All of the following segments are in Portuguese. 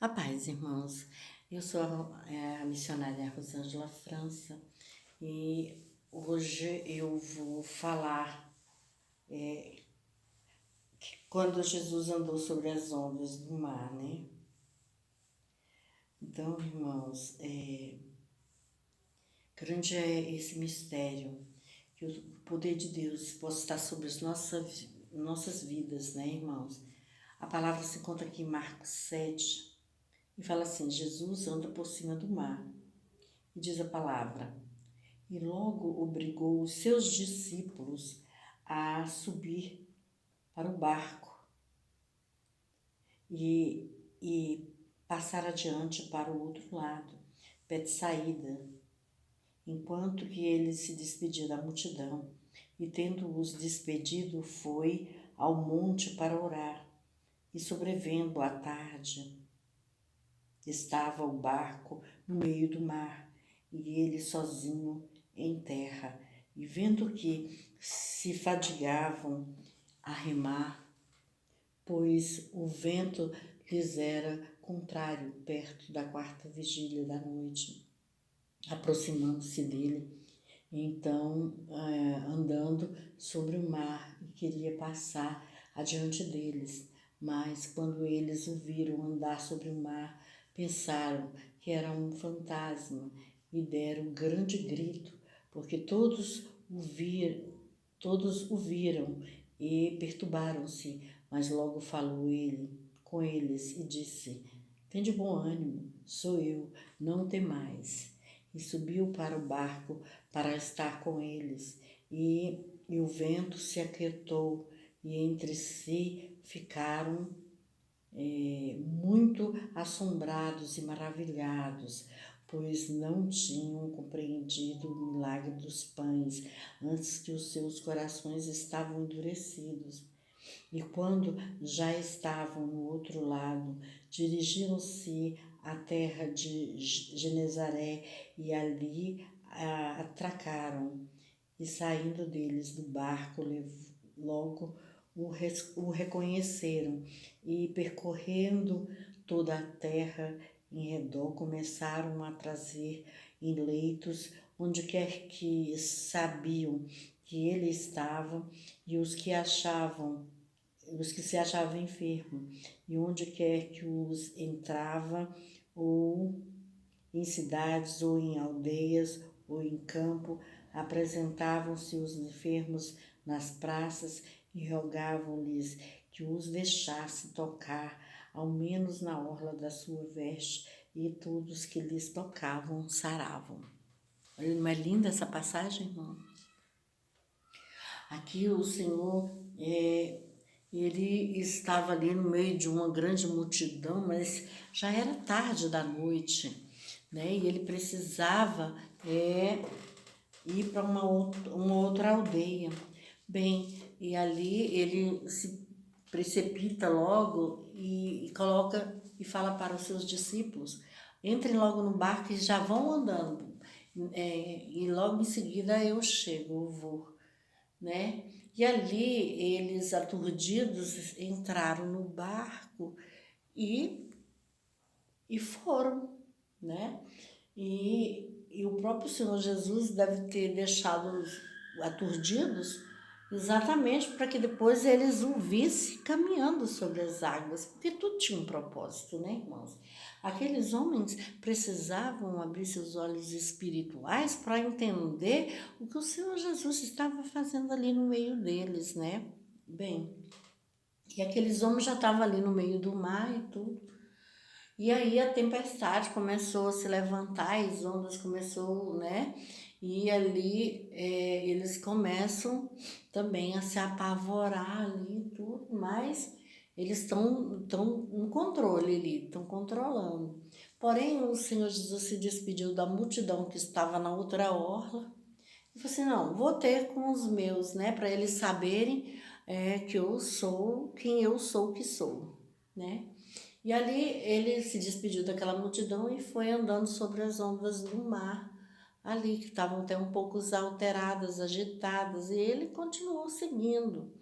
A paz, irmãos. Eu sou a missionária Rosângela França e hoje eu vou falar quando Jesus andou sobre as ondas do mar, né? Então, irmãos, grande é esse mistério, que o poder de Deus possa estar sobre as nossas vidas, né, irmãos? A palavra se encontra aqui em Marcos 7 e fala assim: Jesus anda por cima do mar. E diz a palavra: e logo obrigou os seus discípulos a subir para o barco e passar adiante para o outro lado, Betsaída, enquanto que ele se despedia da multidão. E tendo-os despedido, foi ao monte para orar. E sobrevendo a tarde, estava o barco no meio do mar, e ele sozinho em terra. E vendo que se fadigavam a remar, pois o vento lhes era contrário, perto da quarta vigília da noite, aproximando-se dele, então andando sobre o mar, e queria passar adiante deles. Mas quando eles o viram andar sobre o mar, pensaram que era um fantasma e deram grande grito, porque todos o viram e perturbaram-se. Mas logo falou ele com eles e disse: tende bom ânimo, sou eu, não temais. E subiu para o barco para estar com eles. E o vento se aquietou, e entre si ficaram muito assombrados e maravilhados, pois não tinham compreendido o milagre dos pães, antes que os seus corações estavam endurecidos. E quando já estavam no outro lado, dirigiram-se à terra de Genezaré e ali atracaram. E saindo deles do barco, logo o reconheceram, e percorrendo toda a terra em redor, começaram a trazer em leitos onde quer que sabiam que ele estava, e os que se achavam enfermos, e onde quer que os entrava, ou em cidades, ou em aldeias, ou em campo, apresentavam-se os enfermos nas praças e rogavam-lhes que os deixasse tocar, ao menos na orla da sua veste, e todos que lhes tocavam saravam. Olha, não é linda essa passagem, irmão? Aqui o Senhor, ele estava ali no meio de uma grande multidão, mas já era tarde da noite, né? E ele precisava ir para uma outra aldeia. Bem, e ali ele se precipita logo e coloca e fala para os seus discípulos: entrem logo no barco e já vão andando, e logo em seguida eu chego, eu vou, né? E ali eles, aturdidos, entraram no barco e, e foram, né? E o próprio Senhor Jesus deve ter deixado os aturdidos exatamente para que depois eles o vissem caminhando sobre as águas, porque tudo tinha um propósito, né, irmãos? Aqueles homens precisavam abrir seus olhos espirituais para entender o que o Senhor Jesus estava fazendo ali no meio deles, né? Bem, e aqueles homens já estavam ali no meio do mar e tudo. E aí a tempestade começou a se levantar, as ondas começou, né? E ali eles começam também a se apavorar ali e tudo, mas eles estão no controle ali, estão controlando. Porém, o Senhor Jesus se despediu da multidão que estava na outra orla e falou assim: não, vou ter com os meus, né? Para eles saberem que eu sou quem eu sou que sou, né? E ali ele se despediu daquela multidão e foi andando sobre as ondas do mar, ali que estavam até um pouco alteradas, agitadas, e ele continuou seguindo.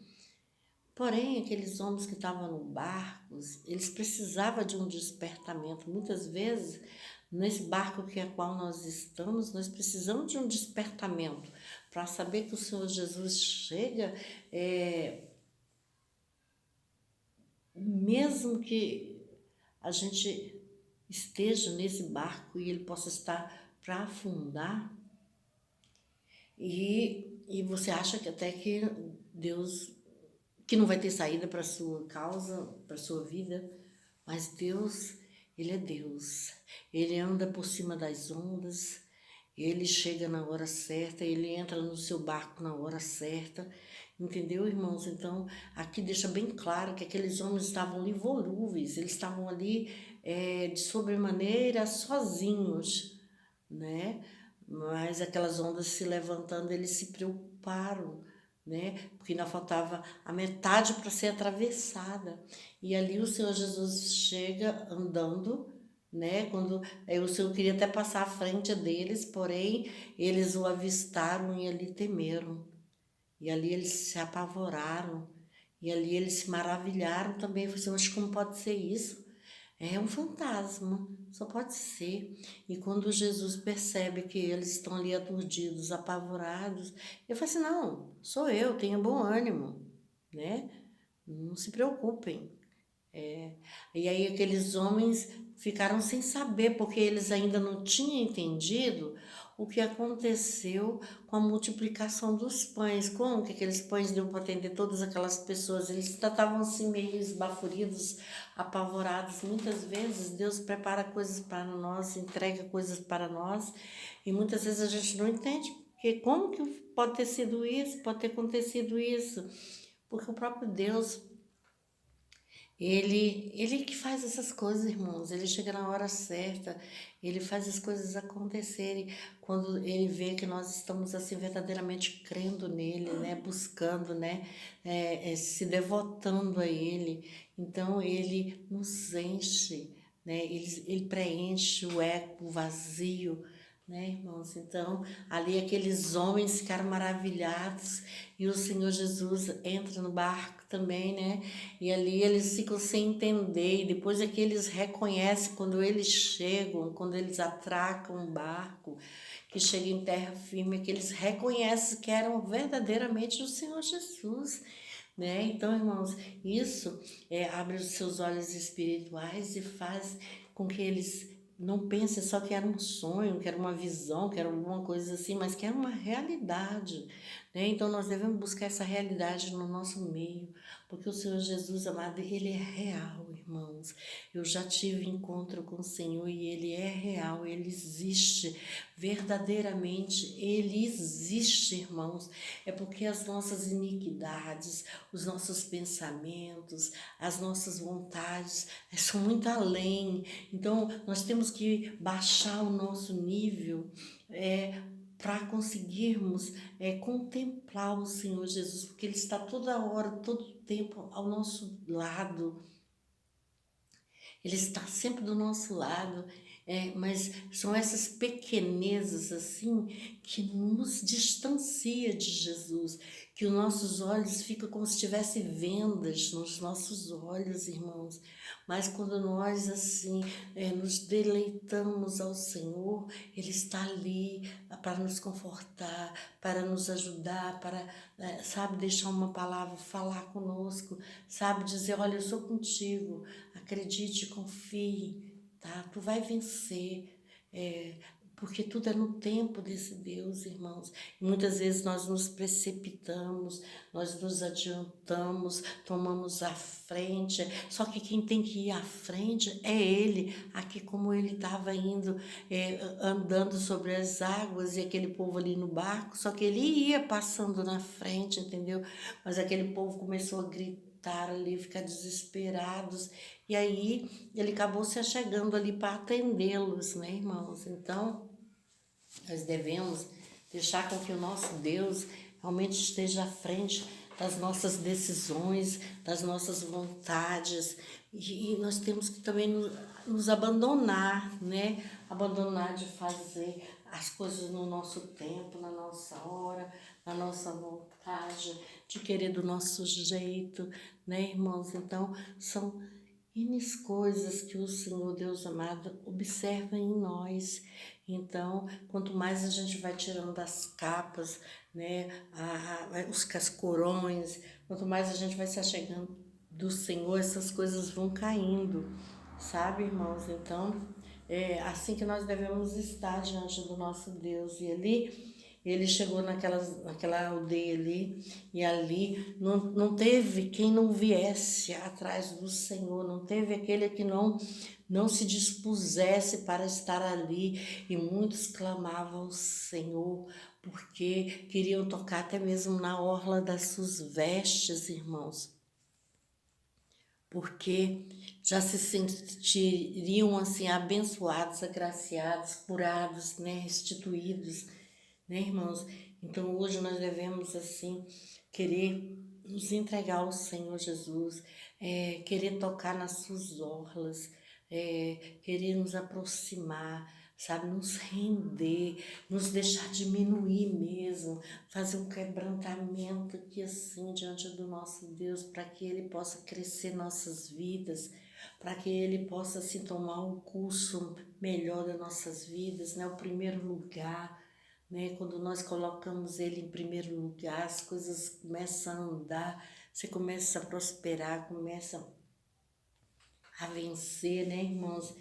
Porém, aqueles homens que estavam no barco, eles precisavam de um despertamento. Muitas vezes, nesse barco que é qual nós estamos, nós precisamos de um despertamento para saber que o Senhor Jesus chega, mesmo que a gente esteja nesse barco e ele possa estar para afundar, e você acha que até que Deus, que não vai ter saída para a sua causa, para a sua vida, mas Deus, Ele é Deus. Ele anda por cima das ondas, Ele chega na hora certa, Ele entra no seu barco na hora certa, entendeu, irmãos? Então, aqui deixa bem claro que aqueles homens estavam ali volúveis, eles estavam ali de sobremaneira sozinhos, né? Mas aquelas ondas se levantando, eles se preocuparam, né? Porque ainda faltava a metade para ser atravessada. E ali o Senhor Jesus chega andando, né? Quando o Senhor queria até passar à frente deles, porém eles o avistaram e ali temeram. E ali eles se apavoraram. E ali eles se maravilharam também. Eu falei assim, mas como pode ser isso? É um fantasma, só pode ser. E quando Jesus percebe que eles estão ali aturdidos, apavorados, ele fala assim, não, sou eu, tenha bom ânimo, né? Não se preocupem. E aí aqueles homens ficaram sem saber, porque eles ainda não tinham entendido o que aconteceu com a multiplicação dos pães. Como que aqueles pães deu para atender todas aquelas pessoas? Eles estavam assim meio esbaforidos, apavorados. Muitas vezes Deus prepara coisas para nós, entrega coisas para nós, e muitas vezes a gente não entende. Porque como que pode ter sido isso? Pode ter acontecido isso? Porque o próprio Deus, ele que faz essas coisas, irmãos. Ele chega na hora certa, ele faz as coisas acontecerem quando ele vê que nós estamos assim verdadeiramente crendo nele, né, buscando, né, se devotando a ele. Então ele nos enche, né, ele preenche o eco, o vazio, né, irmãos? Então, ali aqueles homens ficaram maravilhados e o Senhor Jesus entra no barco também, né? E ali eles ficam sem entender, e depois é que eles reconhecem quando eles chegam, quando eles atracam um barco, que chega em terra firme, é que eles reconhecem que eram verdadeiramente o Senhor Jesus. Né? Então, irmãos, isso abre os seus olhos espirituais e faz com que eles não pensem só que era um sonho, que era uma visão, que era alguma coisa assim, mas que era uma realidade, né? Então, nós devemos buscar essa realidade no nosso meio, porque o Senhor Jesus, amado, Ele é real, irmãos. Eu já tive encontro com o Senhor e Ele é real, Ele existe, verdadeiramente, Ele existe, irmãos. É porque as nossas iniquidades, os nossos pensamentos, as nossas vontades são muito além. Então, nós temos que baixar o nosso nível para conseguirmos contemplar o Senhor Jesus, porque Ele está toda hora, todo tempo ao nosso lado. Ele está sempre do nosso lado, mas são essas pequenezas assim que nos distancia de Jesus, que os nossos olhos ficam como se tivesse vendas nos nossos olhos, irmãos. Mas quando nós assim nos deleitamos ao Senhor, Ele está ali para nos confortar, para nos ajudar, para, sabe, deixar uma palavra, falar conosco, sabe, dizer, olha, eu sou contigo, acredite, confie, tá? Tu vai vencer, porque tudo é no tempo desse Deus, irmãos. E muitas vezes nós nos precipitamos, nós nos adiantamos, tomamos a frente, só que quem tem que ir à frente é Ele, aqui como Ele estava indo, andando sobre as águas e aquele povo ali no barco, só que Ele ia passando na frente, entendeu? Mas aquele povo começou a gritar ali, ficar desesperados, e aí ele acabou se achegando ali para atendê-los, né, irmãos? Então, nós devemos deixar com que o nosso Deus realmente esteja à frente das nossas decisões, das nossas vontades, e nós temos que também nos abandonar, né? Abandonar de fazer as coisas no nosso tempo, na nossa hora, na nossa vontade. vontade, de querer do nosso jeito, né, irmãos? Então, são N coisas que o Senhor Deus amado observa em nós. Então, quanto mais a gente vai tirando as capas, né, os cascorões, quanto mais a gente vai se achegando do Senhor, essas coisas vão caindo, sabe, irmãos? Então, é assim que nós devemos estar diante do nosso Deus. E ali, ele chegou naquela aldeia ali, e ali não teve quem não viesse atrás do Senhor, não teve aquele que não se dispusesse para estar ali, e muitos clamavam ao Senhor, porque queriam tocar até mesmo na orla das suas vestes, irmãos, porque já se sentiriam assim abençoados, agraciados, curados, né, restituídos, né, irmãos? Então hoje nós devemos assim querer nos entregar ao Senhor Jesus, querer tocar nas suas orlas, querer nos aproximar, sabe, nos render, nos deixar diminuir mesmo, fazer um quebrantamento aqui assim diante do nosso Deus, para que Ele possa crescer nossas vidas, para que Ele possa assim tomar um curso melhor das nossas vidas, né, o primeiro lugar, né? Quando nós colocamos Ele em primeiro lugar, as coisas começam a andar, você começa a prosperar, começa a vencer, né, irmãos?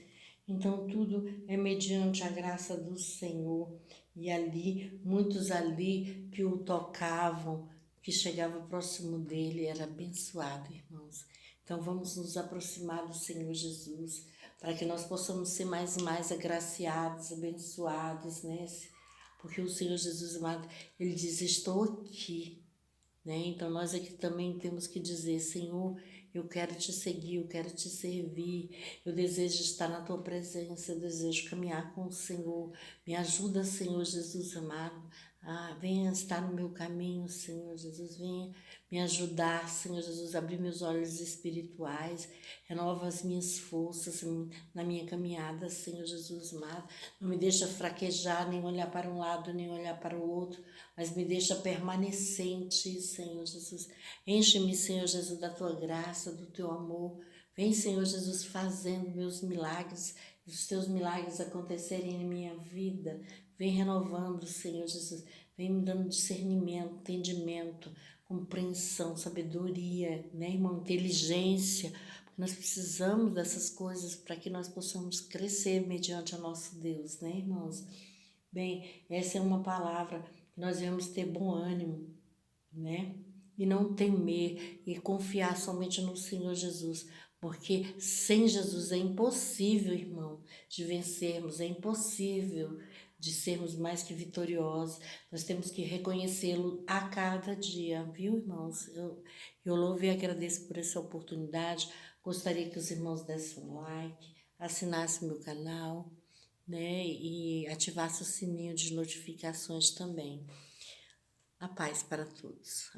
Então tudo é mediante a graça do Senhor. E ali, muitos ali que o tocavam, que chegava próximo dele, era abençoado, irmãos. Então vamos nos aproximar do Senhor Jesus, para que nós possamos ser mais e mais agraciados, abençoados, né? Porque o Senhor Jesus amado, Ele diz, estou aqui, né? Então nós aqui também temos que dizer, Senhor, eu quero te seguir, eu quero te servir, eu desejo estar na tua presença, eu desejo caminhar com o Senhor. Me ajuda, Senhor Jesus amado, venha estar no meu caminho, Senhor Jesus, venha me ajudar, Senhor Jesus, abrir meus olhos espirituais, renova as minhas forças na minha caminhada, Senhor Jesus amado. Não me deixa fraquejar, nem olhar para um lado, nem olhar para o outro, mas me deixa permanecer em Ti, Senhor Jesus. Enche-me, Senhor Jesus, da Tua graça, do Teu amor. Vem, Senhor Jesus, fazendo meus milagres, os Teus milagres acontecerem em minha vida. Vem renovando, Senhor Jesus. Vem me dando discernimento, entendimento, compreensão, sabedoria, né, irmão? Inteligência. Porque nós precisamos dessas coisas para que nós possamos crescer mediante o nosso Deus, né, irmãos? Bem, essa é uma palavra que nós devemos ter bom ânimo, né? E não temer e confiar somente no Senhor Jesus, porque sem Jesus é impossível, irmão, de vencermos, é impossível de sermos mais que vitoriosos. Nós temos que reconhecê-lo a cada dia, viu, irmãos? Eu louvo e agradeço por essa oportunidade. Gostaria que os irmãos dessem um like, assinassem meu canal, né? E ativasse o sininho de notificações também. A paz para todos.